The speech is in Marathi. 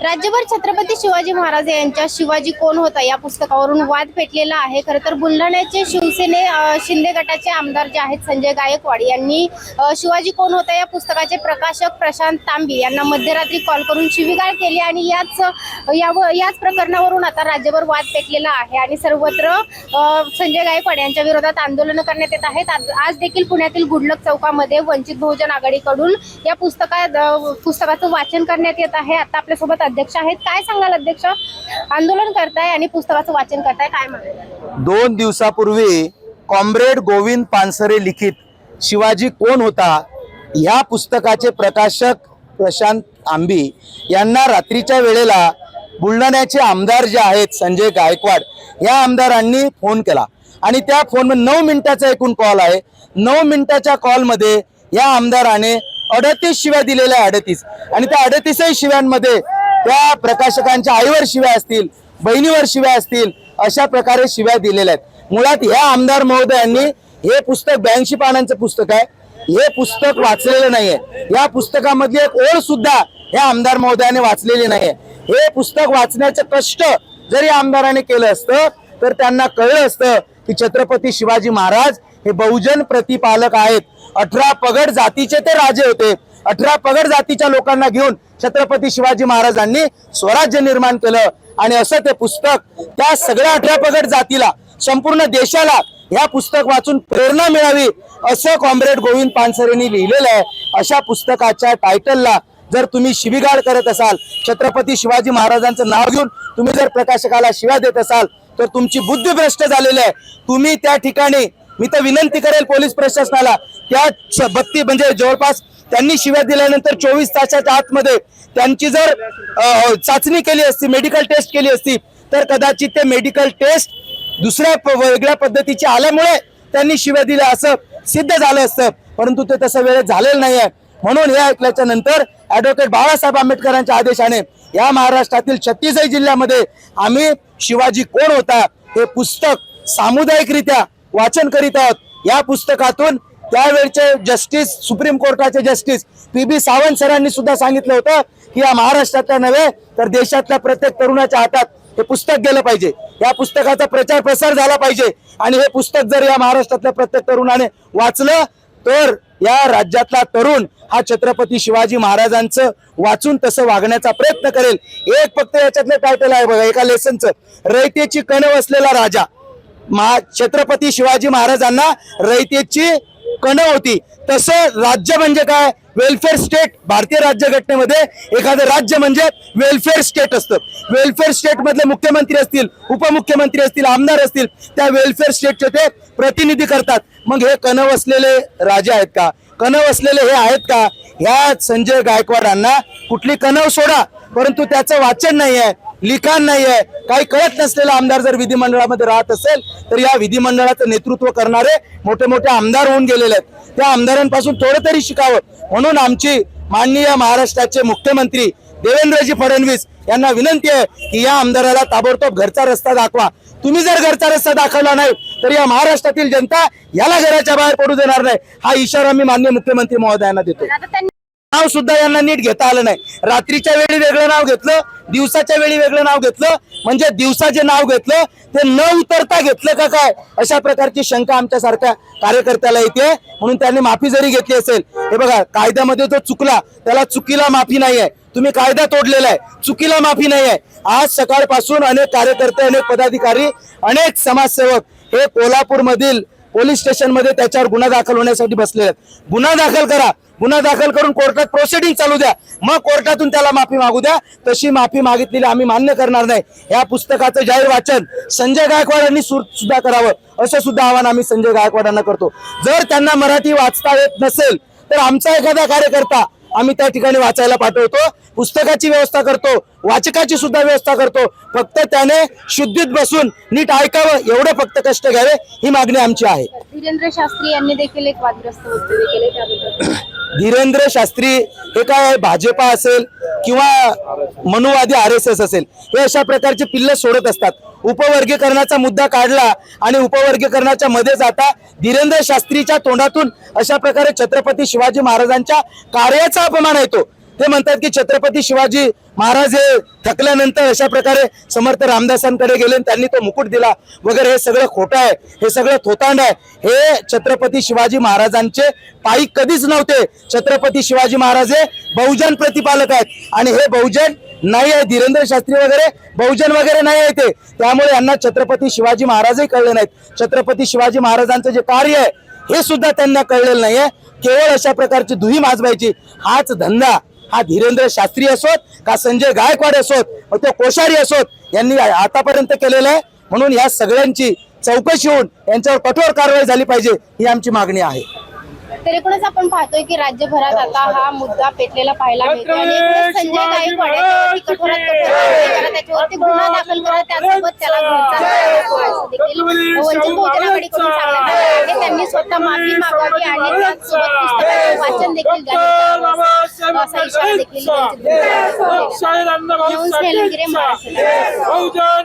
राज्यभर छत्रपती शिवाजी महाराज यांच्या शिवाजी कोण होता या पुस्तकावरून वाद पेटलेला आहे। खरं तर बुलढाण्याचे शिंदे गटाचे आमदार जे आहेत संजय गायकवाड यांनी शिवाजी कोण होता या पुस्तकाचे प्रकाशक प्रशांत तांबी यांना मध्यरात्री कॉल करून शिवीगाळ केली आणि याच प्रकरणावरून आता राज्यभर वाद पेटलेला आहे आणि सर्वत्र संजय गायकवाड यांच्या विरोधात आंदोलन करण्यात येत आहेत। आज देखील पुण्यातील गुडलक चौकामध्ये वंचित बहुजन आघाडीकडून या पुस्तकाचं वाचन करण्यात येत आहे। आता आपल्यासोबत अध्यक्ष आहेत। काय सांगाल अध्यक्ष, आंदोलन करताय आणि पुस्तकाचं वाचन करताय, काय म्हणाल? 2 दिवसापूर्वी कॉम्रेड गोविंद पानसरे लिखित शिवाजी कोण होता या पुस्तकाचे प्रकाशक प्रशांत आंबी यांना रात्रीच्या वेळेला बुलढाण्याचे आमदार जे आहेत संजय गायकवाड या आमदारांनी फोन केला आणि त्या फोनमध्ये 9 मिनिटाचा एकूण कॉल आहे। 9 मिनिटाच्या कॉलमध्ये या आमदाराने 38 शिव्या दिलेल्या 38 आणि त्या 38 शिव्यांमध्ये त्या प्रकाशकांच्या आईवर शिव्या असतील, बहिणीवर शिव्या असतील, अशा प्रकारे शिव्या दिलेल्या आहेत। मुळात या आमदार महोदयांनी हे पुस्तक 82 पानांचं पुस्तक आहे, हे पुस्तक वाचलेलं नाहीये। या पुस्तकामधली एक ओळ सुद्धा या आमदार महोदयाने वाचलेली नाहीये। हे पुस्तक वाचण्याचं कष्ट जरी आमदाराने केलं असतं तर त्यांना कळलं असतं की छत्रपती शिवाजी महाराज हे बहुजन प्रतिपालक आहेत। 18 पगड जातीचे ते राजे होते। 18 पगड जातीच्या लोकांना घेऊन छत्रपती शिवाजी महाराजांनी स्वराज्य निर्माण केलं आणि असं ते पुस्तक त्या सगळ्या 18 पगड जातीला, संपूर्ण देशाला या पुस्तक वाचून प्रेरणा मिळावी असं कॉम्रेड गोविंद पानसरेंनी लिहिलेलं आहे। अशा पुस्तकाच्या टायटलला जर तुम्ही शिवीगाळ करत असाल, छत्रपती शिवाजी महाराजांचं नाव घेऊन तुम्ही जर प्रकाशकाला शिव्या देत असाल तर तुमची बुद्धी भ्रष्ट झालेली आहे। तुम्ही त्या ठिकाणी, मी तर विनंती करेल पोलीस प्रशासनाला, त्या 32 म्हणजे जवळपास त्यांनी शिव्या दिल्यानंतर 24 तासाच्या आतमध्ये त्यांची जर चाचणी केली असती, मेडिकल टेस्ट केली असती तर कदाचित ते मेडिकल टेस्ट दुसऱ्या वेगळ्या पद्धतीची आल्यामुळे त्यांनी शिव्या दिल्या असं सिद्ध झालं असतं, परंतु ते तसं वेळेत झालेलं नाही आहे। म्हणून हे ऐकल्याच्या नंतर ॲडव्होकेट बाळासाहेब आंबेडकरांच्या आदेशाने या महाराष्ट्रातील 36 जिल्ह्यामध्ये आम्ही शिवाजी कोण होता हे पुस्तक सामुदायिकरित्या वाचन करीत आहोत। या पुस्तकातून त्यावेळचे जस्टिस, सुप्रीम कोर्टाचे जस्टिस PB सावंत सरांनी सुद्धा सांगितलं होतं की या महाराष्ट्रातल्या नव्हे तर देशातल्या प्रत्येक तरुणाच्या हातात हे पुस्तक गेलं पाहिजे, या पुस्तकाचा प्रचार प्रसार झाला पाहिजे आणि हे पुस्तक जर या महाराष्ट्रातल्या प्रत्येक तरुणाने वाचलं तर या राज्यातला तरुण हा छत्रपती शिवाजी महाराजांचं वाचून तसं वागण्याचा प्रयत्न करेल। एक फक्त याच्यातलं टायटल आहे बघा एका लेसनचं, रयतेची कणव असलेला राजा। छत्रपती शिवाजी महाराजांना रयतेची कणव होती, तसं राज्य म्हणजे काय, वेलफेअर स्टेट। भारतीय राज्यघटनेमध्ये एखादं राज्य म्हणजे वेलफेअर स्टेट असतं। वेलफेअर स्टेट मधले मुख्यमंत्री असतील, उपमुख्यमंत्री असतील, आमदार असतील, त्या वेलफेअर स्टेटचे ते प्रतिनिधी करतात। मग हे कणव असलेले राजे आहेत का, कणव असलेले हे आहेत का? ह्या संजय गायकवाडांना कुठली कणव सोडा, परंतु त्याचं वाचन नाही आहे, लिखाण नाही आहे। काही कळत नसलेला आमदार जर विधिमंडळामध्ये राहत असेल तर या विधिमंडळाचं नेतृत्व करणारे मोठे मोठे आमदार होऊन गेलेले आहेत, त्या आमदारांपासून थोडं तरी शिकावं। म्हणून आमची माननीय महाराष्ट्राचे मुख्यमंत्री देवेंद्रजी फडणवीस यांना विनंती आहे की या आमदाराला ताबडतोब घरचा रस्ता दाखवा। तुम्ही जर घरचा रस्ता दाखवला नाही तर या महाराष्ट्रातील जनता याला घराच्या बाहेर पडू देणार नाही, हा इशारा मी माननीय मुख्यमंत्री महोदयांना देतो। नाव सुद्धा यांना नीट घेता आलं नाही, रात्रीच्या वेळी वेगळं नाव घेतलं, दिवसाच्या वेळी वेगळं नाव घेतलं, म्हणजे दिवसाचे नाव घेतलं ते न उतरता घेतलं का काय, अशा प्रकारची शंका आमच्या सारख्या कार्यकर्त्याला येते। म्हणून त्यांनी माफी जरी घेतली असेल, हे बघा कायद्यामध्ये तो चुकला त्याला चुकीला माफी नाही आहे, तुम्ही कायदा तोडलेला आहे, चुकीला माफी नाही आहे। आज सकाळपासून अनेक कार्यकर्ते, अनेक पदाधिकारी, अनेक समाजसेवक हे कोल्हापूर मधील पोलीस स्टेशन मध्ये त्याच्यावर गुन्हा दाखल होण्यासाठी बसलेले आहेत। गुन्हा दाखल करा, गुन्हा दाखल करून कोर्टात प्रोसिडिंग चालू द्या, मग कोर्टातून त्याला माफी मागू द्या। तशी माफी मागितलेली आम्ही मान्य करणार नाही। या पुस्तकाचं जाहीर वाचन संजय गायकवाडांनी सुद्धा करावं असं सुद्धा आवाहन आम्ही संजय गायकवाडांना करतो। जर त्यांना मराठी वाचता येत नसेल तर आमचा एखादा कार्यकर्ता आम्ही त्या ठिकाणी वाचायला पाठवतो, पुस्तकाची व्यवस्था करतो, वाचकाची सुद्धा व्यवस्था करतो। फक्त त्याने शुद्धीत बसून नीट ऐकावं एवढे फक्त कष्ट घ्यावे ही मागणी आमची आहे। धीरेंद्र शास्त्री यांनी देखील एक वादग्रस्त वक्तव्य केले, त्याबद्दल धीरेंद्र शास्त्री हे काय भाजपा असेल किंवा मनुवादी RSS असेल, हे अशा प्रकारचे पिल्ल सोडत असतात। उपवर्गीकरणाचा मुद्दा काढला आणि उपवर्गीकरणाच्या मध्ये जाता धीरेंद्र शास्त्रीच्या तोंडातून अशा प्रकारे छत्रपती शिवाजी महाराजांच्या कार्याचा अपमान येतो। ते म्हणतात की छत्रपती शिवाजी महाराज हे थकल्यानंतर अशा प्रकारे समर्थ रामदासांकडे गेले आणि त्यांनी तो मुकुट दिला वगैरे. हे सगळं खोटं आहे, हे सगळं थोतांड आहे. हे छत्रपती शिवाजी महाराजांचे पायी कधीच नव्हते. छत्रपती शिवाजी महाराज हे बहुजन प्रतिपालक आहेत आणि हे बहुजन नाही आहे. धीरेंद्र शास्त्री वगैरे बहुजन वगैरे नाही आहे ते. त्यामुळे यांना छत्रपती शिवाजी महाराजही कळले नाहीत. छत्रपती शिवाजी महाराजांचं जे कार्य आहे हे सुद्धा त्यांना कळलेलं नाहीये. केवळ अशा प्रकारची दुही माजवायची हाच धंदा हा धीरेंद्र शास्त्री असोत का संजय गायकवाड असोत मग तो कोश्यारी असोत यांनी आतापर्यंत केलेलं आहे. म्हणून या सगळ्यांची चौकशी होऊन यांच्यावर कठोर कारवाई झाली पाहिजे ही आमची मागणी आहे. तर एकूणच आपण पाहतोय की राज्यभरात आता हा मुद्दा पेटलेला पाहायला मिळतो आणि एकूणच संजय गायकवाड याच्यावरती कठोरात कठोर कारवाई करा, त्याच्यावरती गुन्हा दाखल करा, त्यासोबत त्याला घरचा असं देखील वंचित बहुजन आघाडीकडून सांगण्यात आलं आहे. त्यांनी स्वतः माफी मागावी आणि त्याचसोबत पुस्तकाचे वाचन देखील जाहीर करावं असा इशारा देखील वंचित बहुजन आघाडीने दिला आहे. न्यूज हेलगिरे, महाराष्ट्र.